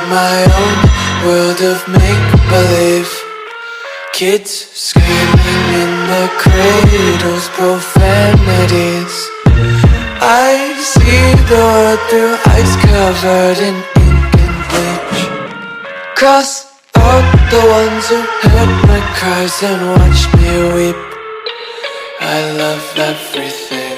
my own world of make-believe. Kids screaming in their cradles, profanities. I see the world through ice covered in ink and bleach. Cross out the ones who heard my cries and watched me weep. I love everything.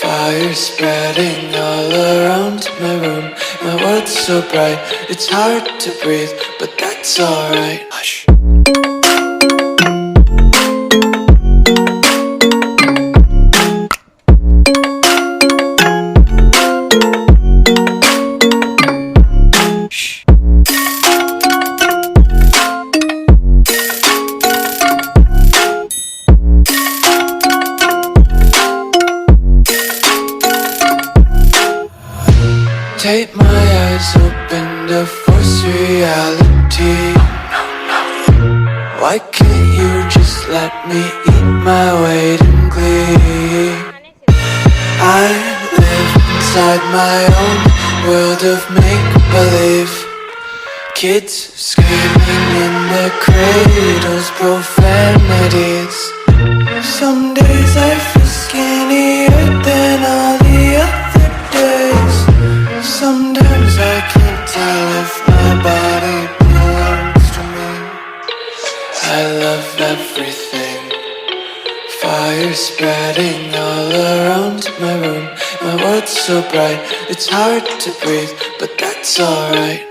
Fire spreading all around my room. My world's so bright, it's hard to breathe, but that's alright. Hush. Take my eyes open to force reality. Why can't you just let me eat my weight in glee? I live inside my own world of make-believe. Kids screaming in their cradles, profanities. Some days I feel skinnier than all the other days. Sometimes I can't tell if my body belongs to me. I love everything. Fire spreading all around my room. My world's so bright, it's hard to breathe, but that's alright.